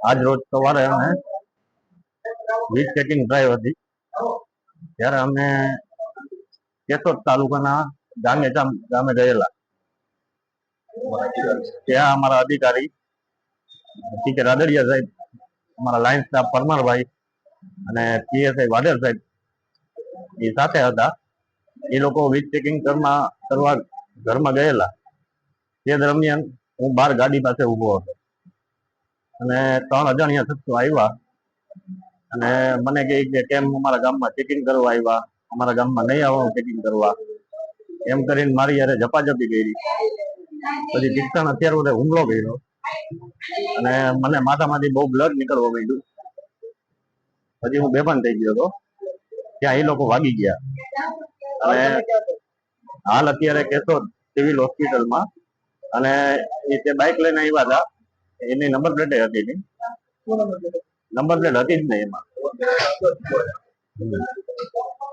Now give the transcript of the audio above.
આજ રોજ સવારે અમે વીજ ચેકિંગ ડ્રાઈવ હતી ત્યારે અમે કેશોદ તાલુકાના ગાંગેચામ ગામે ગયેલા. ત્યાં અમારા અધિકારી ટી.કે. રાદડિયા સાહેબ, અમારા લાઇન સ્ટાફ પરમારભાઈ અને પીએસઆઈ વાડેર સાહેબ એ સાથે હતા. એ લોકો વીજ ચેકિંગ કરવા ઘરમાં ગયેલા. તે દરમિયાન હું બહાર ગાડી પાસે ઉભો હતો અને 3 અજાણ્યા શખ્સો આવ્યા અને મને કહે કે કેમ અમારા ગામમાં ચેકિંગ કરવા આવ્યા, અમારા ગામમાં નહીં આવવાનું ચેકિંગ કરવા, એમ કરીને મારી યારે ઝપાઝપી કરી. પછી તીક્ષ્ણ હથિયારોને હુમલો કર્યો અને મને માથામાંથી બહુ બ્લડ નીકળવા માંડ્યું. પછી હું બેભાન થઈ ગયો હતો. ત્યાં એ લોકો ભાગી ગયા અને હાલ અત્યારે કેશોદ સિવિલ હોસ્પિટલમાં. અને એ તે બાઇક લઈને આવ્યા હતા, એની નંબર પ્લેટ હતી નહીં, નંબર પ્લેટ હતી જ નહીં એમાં.